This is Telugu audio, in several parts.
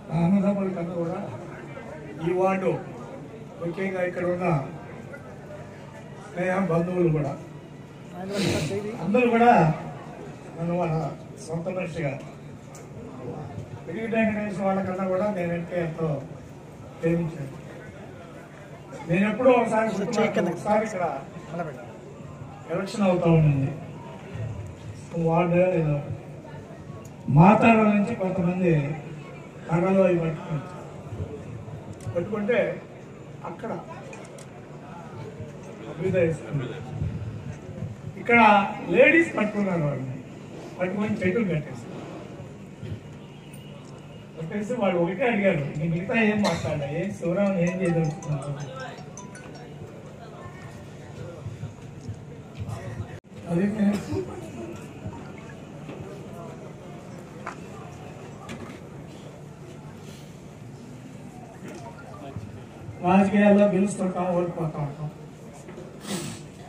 నా అన్నదమ్ముల కన్నా కూడా ఈ వార్డు ముఖ్యంగా ఇక్కడ ఉన్న స్నేహం బంధువులు కూడా అందరూ కూడా నన్ను వాళ్ళ సొంత మనిషిగా వెంకటేశ్వర వాళ్ళకన్నా కూడా నేనంటే ఎంతో ప్రేమించాను. నేను ఎప్పుడో ఒకసారి ఇక్కడ ఎలక్షన్ అవుతా ఉండింది. వార్డు ఏదో మాతాడ నుంచి కొంతమంది కర్రలో అవి పట్టుకుంటే అక్కడ ఇక్కడ లేడీస్ పట్టుకున్నారు. వాళ్ళని పట్టుకొని చెట్టులు కట్టేసి వాళ్ళు ఒకటే అడిగారు, నీ మిగతా ఏం మాట్లాడా, ఏం శివరామన్ ఏం చేయదలుచుకున్నారు. అదే రాజకీయాల్లో గెలుస్తుంటాం, ఓడిపోతా ఉంటాం.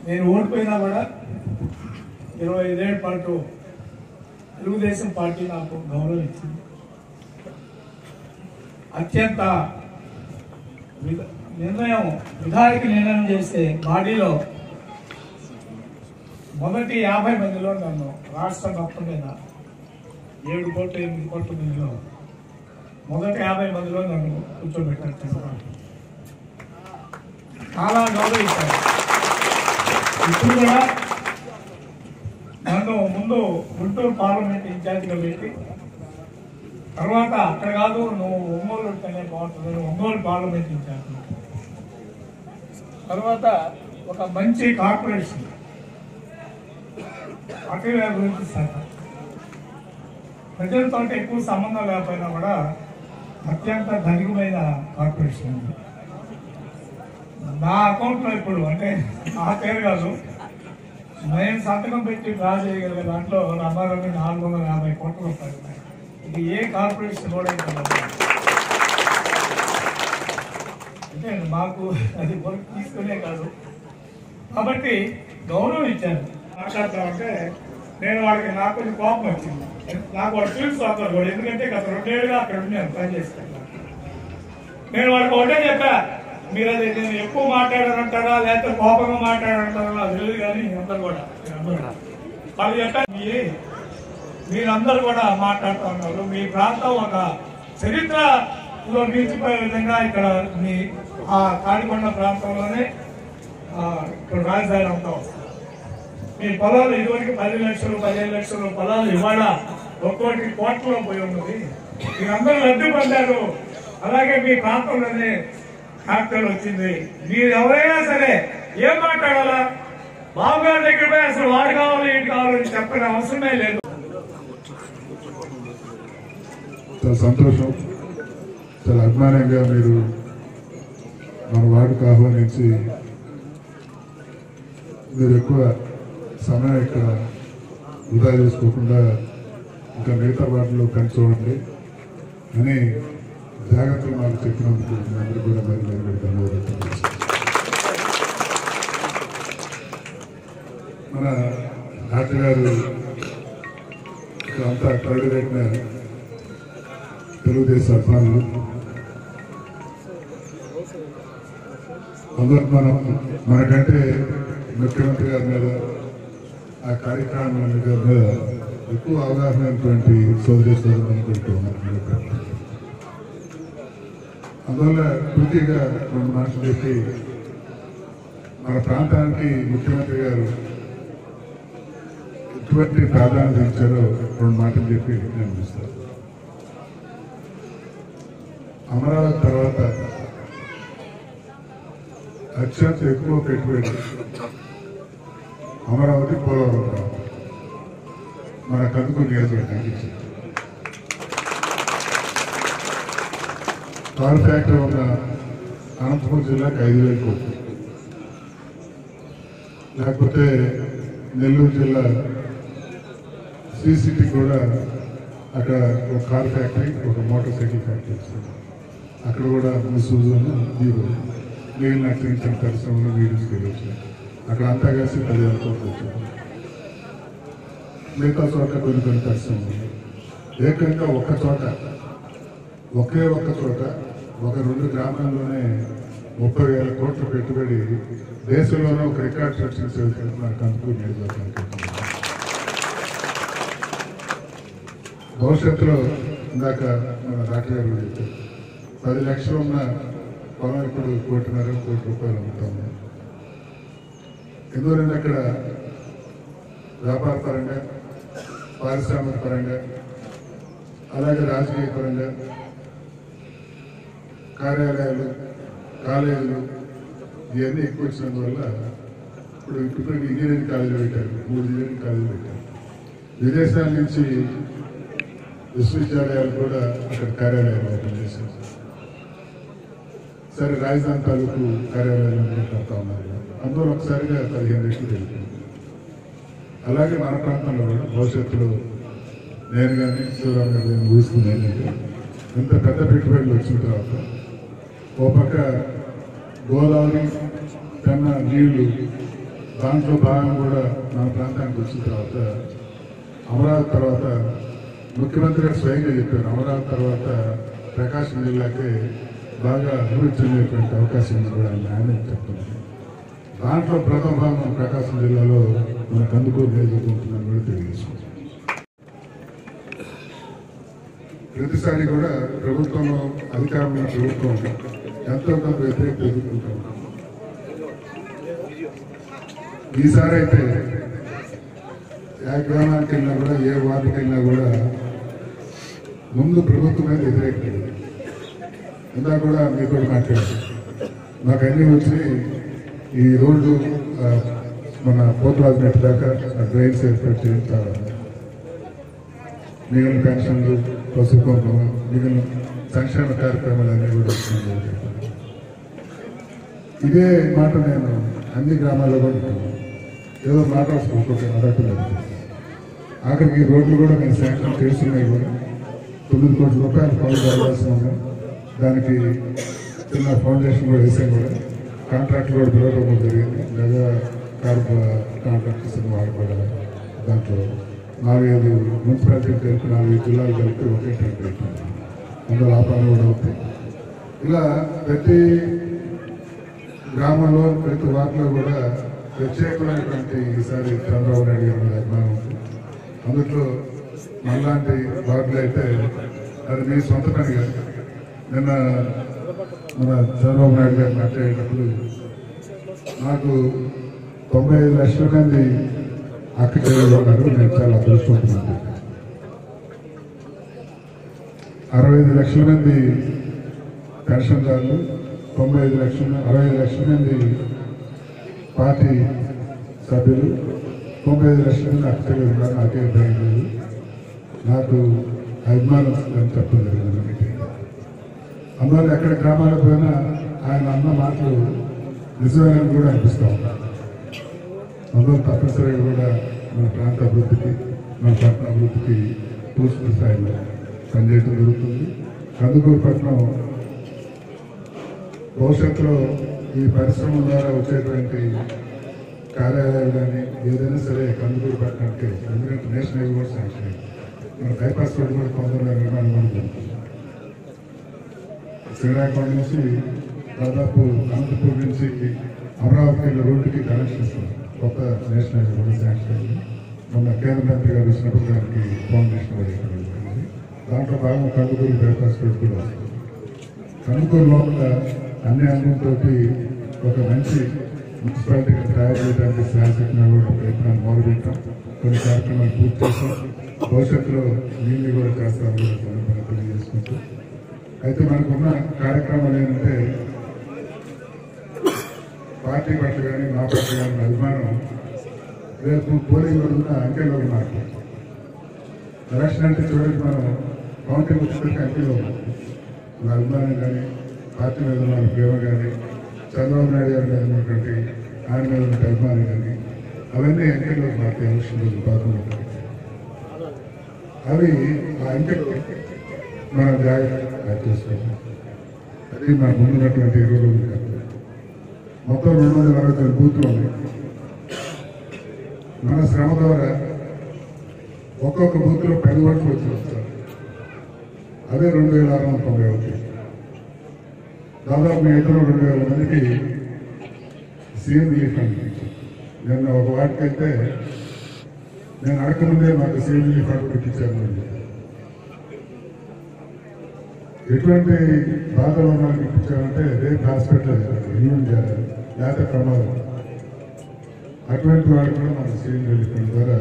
నేను ఓడిపోయినా కూడా 25 ఏళ్ల పాటు తెలుగుదేశం పార్టీ నాకు గౌరవం ఇచ్చింది. అత్యంత విధాయక నిర్ణయం చేసే బాడీలో మొదటి 50 మందిలో నన్ను రాష్ట్ర మొత్తం మీద 7 కోట్ల 8 కోట్ల మందిలో మొదటి 50 మందిలో నన్ను కూర్చోబెట్టారు. చాలా గౌరవించారు. ఇప్పుడు కూడా నన్ను ముందు గుంటూరు పార్లమెంట్ ఇన్ఛార్జిగా పెట్టి తర్వాత అక్కడ కాదు నువ్వు ఒంగోలు ఉంటేనే బాగుంటుంది, ఒంగోలు పార్లమెంట్ ఇన్ఛార్జ్, తర్వాత ఒక మంచి కార్పొరేషన్ అటవీ అభివృద్ధి శాఖ, ప్రజలతో ఎక్కువ సంబంధం లేకపోయినా కూడా అత్యంత ధనికమైన కార్పొరేషన్ ఉంది. నా అకౌంట్లో ఇప్పుడు అంటే నా పేరు కాదు, నేను సంతకం పెట్టి డ్రా చేయగలిగే దాంట్లో రమారమి 450 కోట్ల రూపాయలు. ఇది ఏ కార్పొరేషన్ కూడా అంటే మాకు అది వర్క్ తీసుకునే కాదు. కాబట్టి గౌరవం ఇచ్చాను. మాట్లాడతామంటే నేను వాళ్ళకి నాకు కొంచెం కోపం వచ్చింది. నాకు వాళ్ళు తెలుసు అందరు కూడా, ఎందుకంటే గత 2 ఏళ్ళుగా అక్కడ నేను పని చేస్తాను. నేను వాళ్ళకి ఒకటే చెప్పా, మీరు అది నేను ఎక్కువ మాట్లాడారంటారా లేకపోతే కోపంగా మాట్లాడారంటారా నాకు తెలియదు, కానీ అందరు కూడా వాళ్ళు చెప్పారు, మీరందరూ కూడా మాట్లాడుతూ ఉన్నారు. మీ ప్రాంతం ఒక చరిత్రలో నిలిచిపోయే విధంగా ఇక్కడ మీ ఆ కాడికొండ ప్రాంతంలోనే ఇక్కడ రాజధాని అంతా వస్తుంది. మీ పొలాలు ఇదివరకు 10 లక్షలు 15 లక్షలు పొలాలు ఇవాళ 1 కోట్లలో పోయి ఉన్నది. మీరందరూ లబ్ధి పొందారు. అలాగే మీ ప్రాంతంలోనే క్యాపిటల్ వచ్చింది. మీరు ఎవరైనా సరే ఏం మాట్లాడాలా, బాబు గారి దగ్గర పోయి అసలు వాడు కావాలి ఏంటి కావాలని చెప్పిన అవసరమే లేదు. చాలా సంతోషం, చాలా అభిమానంగా మీరు మన వార్డుకు ఆహ్వానించి మీరు ఎక్కువ సమయం ఇక్కడ వృధా చేసుకోకుండా ఇంకా మిగతా వాటిలో పని చూడండి అని జాగ్రత్తలు మాకు చెప్పినందుకు అందరూ కూడా మరి ధన్యవాదాలు. మన డాక్టర్ గారు అంతా కరడుగట్టిన తెలుగుదేశం అభిమానులు అందరూ మనకంటే ముఖ్యమంత్రి గారి మీద ఆ కార్యక్రమం మీద ఎక్కువ అవగాహన అయినటువంటి సోదరి సోదరులు అనుకుంటున్నారు. అందువల్ల పూర్తిగా 2 మాటలు చెప్పి మన ప్రాంతానికి ముఖ్యమంత్రి గారు ఎటువంటి ప్రాధాన్యత ఇచ్చారో 2 మాటలు చెప్పి నేను ఇస్తాను. అమరావతి తర్వాత అత్యంత ఎక్కువ పెట్టుబడి అమరావతి పోలవరం మన కందుకూరు నియోజకవర్గానికి ఇచ్చింది. కార్ ఫ్యాక్టరీ ఉన్న అనంతపురం జిల్లాకి 5,000 కోట్లు, లేకపోతే నెల్లూరు జిల్లా సిసిటీ కూడా అక్కడ ఒక కార్ ఫ్యాక్టరీ, ఒక మోటార్ సైకిల్ ఫ్యాక్టరీ ఇస్తుంది. అక్కడ కూడా సూజన్ మీరు మిగిలిన చిన్న పరిశ్రమలు వీడియోస్కి వెళ్ళొచ్చు. అక్కడ అంతా కలిసి 10,000 కోట్లు వచ్చారు. మిగతా చోట కొన్ని పరిశ్రమలు ఏకంగా ఒక్క చోట ఒకే ఒక్క చోట ఒక 2 గ్రామాల్లోనే 30,000 కోట్ల పెట్టుబడి దేశంలోనే ఒక రికార్డ్ సృష్టించేది మన కందుకూరు నియోజకవర్గానికి. భవిష్యత్తులో ఇందాక మన డాక్టర్ గారు చెప్పారు 10 లక్షలు ఉన్న పొలం ఇప్పుడు 1.5 కోటి రూపాయలు అమ్ముతాము. ఎందుకంటే అక్కడ వ్యాపార పరంగా, పారిశ్రామిక పరంగా, అలాగే రాజకీయ పరంగా, కార్యాలయాలు, కాలేజీలు ఇవన్నీ ఎక్కువ వచ్చినందువల్ల ఇప్పుడు ఇంజనీరింగ్ కాలేజీలు పెట్టారు, 3 ఇంజనీరింగ్ కాలేజీలు పెట్టారు. విదేశాల నుంచి విశ్వవిద్యాలయాలు కూడా అక్కడ కార్యాలయాలు ఓపెన్ చేశారు. సరే, రాజధాని తాలూకు కార్యాలయాలు కడతా ఉన్నారు. అందులో ఒకసారిగా 15 రెట్లు పెరిగింది. అలాగే మన ప్రాంతంలో కూడా భవిష్యత్తులో నేను కానీ శివరామ్ గారు నేను ఊహిస్తుంది ఏంటంటే, ఇంత పెద్ద పెట్టుబడులు వచ్చిన తర్వాత ఓ పక్క గోదావరి కన్నా నీళ్లు దాంట్లో భాగం కూడా మన ప్రాంతానికి వచ్చిన తర్వాత అమరావతి తర్వాత ముఖ్యమంత్రి గారు స్వయంగా చెప్పారు, అమరావతి తర్వాత ప్రకాశం జిల్లాకే బాగా అభివృద్ధి చెందేటువంటి అవకాశం ఉంది కూడా ఆయన చెప్తున్నారు. దాంట్లో ప్రథమ భాగం ప్రకాశం జిల్లాలో మన కందుకూరు నియోజకవర్గం కూడా తెలియజేసుకుంటాం. ప్రతిసారి కూడా ప్రభుత్వంలో అధికారంలో ప్రభుత్వం ఎంతో కొంత వ్యతిరేకత ఎదుర్కొంటాం. ఈసారి అయితే ఏ గ్రామానికి వెళ్ళినా కూడా, ఏ వార్డుకి వెళ్ళినా కూడా ముందు ప్రభుత్వం మీద వ్యతిరేకత. ఇందాక కూడా మీతో మాట్లాడారు, మాకు అన్నీ వచ్చి ఈ రోడ్డు మన పోతురాజు నెట్ దాకా డ్రైన్స్ ఏర్పాటు చేయించాలి, మిగిలిన పెన్షన్లు, పసుపు కుంకుమ, మిగిలిన సంక్షేమ కార్యక్రమాలన్నీ కూడా వస్తున్నాయి. ఇదే మాట నేను అన్ని గ్రామాల్లో కూడా ఉంటాను. ఏదో మాట వస్తుంది అడగలేదు. ఆఖరికి రోడ్లు కూడా నేను శాంక్షన్ చేస్తున్నాయి కూడా 9 కోట్ల రూపాయలు పనులు జరగాల్సి ఉంది. దానికి చిన్న ఫౌండేషన్ కూడా వేసాం కూడా. కాంట్రాక్ట్లు కూడా పిలవడం జరిగింది. మెగా కాంట్రాక్టర్స్ వాళ్ళు కూడా దాంట్లో 4-5 మున్సిపాలిటీలు కలిపి 4 జిల్లాలు కలిపి ఒకే టెంట్ పెట్టింది. అందులో ఆ పనులు కూడా అవుతాయి. ఇలా ప్రతి గ్రామంలో, ప్రతి వార్డులో కూడా ప్రత్యేకమైనటువంటి ఈసారి చంద్రబాబు నాయుడు గారి మీద అభిమానం ఉంది. అందులో మనలాంటి వార్డులు అయితే అది మీ సొంత పని కాదు. నిన్న మన చంద్రబాబు నాయుడు గారిని మాట్లాడేటప్పుడు నాకు 95 లక్షల మంది అక్క చెల్లెలు ఉన్నారు, నేను చాలా అదృష్టవంతున్నాను. 65 లక్షల మంది పెన్షన్దారులు, 65 లక్షల మంది పార్టీ సభ్యులు, 95 లక్షల మంది అక్క చెల్లెలు ఉన్నారు. నాకే భయం లేదు, నాకు అభిమానం అని చెప్పడం జరిగింది. అందువల్ల ఎక్కడ గ్రామాలకు పోయినా ఆయన అన్న మాటలు నిజమైన కూడా అనిపిస్తూ ఉంటారు. అందులో తప్పనిసరిగా కూడా మన ప్రాంత అభివృద్ధికి, మన పట్టణ అభివృద్ధికి పూర్తి స్థాయిలో పనిచేయడం జరుగుతుంది. కందుకూరు పట్టణం భవిష్యత్తులో ఈ పరిశ్రమ ద్వారా వచ్చేటువంటి కార్యాలయాలు కానీ ఏదైనా సరే కందుకూరు పట్టణానికి, ఎందుకంటే నేషనల్ హైవే కూడా శాంక్షన్ అయింది. మన బైపాస్ రోడ్డు కూడా తొందరగా నిర్మాణం కూడా జరుగుతుంది. శ్రీరాయకొండ నుంచి దాదాపు అనంతపూర్ నుంచి అమరావతి రోడ్డుకి కనెక్షన్ ఇస్తుంది. కొత్త నేషనల్ హైవే కూడా శాంక్షన్ అయింది. మొన్న కేంద్ర మంత్రి గారు వచ్చినప్పుడు దానికి ఫౌండేషన్ కూడా జరిగింది. దాంట్లో భాగం కందుకూరు బైపాస్ రోడ్ కూడా వస్తుంది. కందుకూరు లోపల అన్ని అంగంతో ఒక మంచి మున్సిపాలిటీని తయారు చేయడానికి శాశ్వతంగా కూడా ప్రయత్నాలు మొదలుపెట్టాం. కొన్ని కార్యక్రమాలు పూర్తి చేస్తాం. భవిష్యత్తులో నీళ్ళు కూడా చేస్తామని కూడా సందర్భంగా తెలియజేసుకుంటూ, అయితే మనకున్న కార్యక్రమాలు ఏంటంటే పార్టీ పట్ల కానీ మా పట్ల కానీ అభిమానం రేపు పోలింగ్ ఉన్న అంకెల్లో ఉన్నారు. ఎలక్షన్ అంటే చూడండి, మనం కౌంటింగ్ వచ్చేసరికి అంకెలో ఉన్నాం. మన అభిమానం కానీ, పార్టీ మీద ఉన్న ప్రేమ కానీ, చంద్రబాబు నాయుడు గారి మీద ఉన్నటువంటి ఆయన మీద ఉన్న అభిమానం కానీ, అవన్నీ అంకెల్లో మాకు ఎలక్షన్ రోజు బాగుంటుంది. అవి ఆ అంకె మనం జాగ్రత్తగా చేసుకోవాలి. అది మన ముందున్నటువంటి 20 రోజులు కాదు. మొత్తం 260 బూత్లు ఉన్నాయి. మన శ్రమ ద్వారా ఒక్కొక్క బూత్లో 10 ఓట్లు వచ్చి వస్తారు. అదే 2691. దాదాపు మీ ఇద్దరు 2000 మందికి సీఎం రిలీఫ్ ఫండ్. నేను ఒక వాటికి వెళ్తే నేను అడగకముందే మాకు సీఎం రిలీఫ్ ఫండ్ పెట్టించాను. ఎటువంటి బాధలు ఉన్నారని ఇప్పించారంటే రేపు హాస్పిటల్ ఇన్వెంట్ చేయాలి, లేకపోతే ప్రమాదం. అటువంటి వాడు కూడా మనకు సీఎం రిలీఫ్ ఫండ్ ద్వారా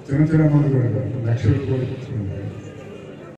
చిన్న చిన్న మంది కూడా లక్షలు కూడా ఇచ్చుకుంటారు.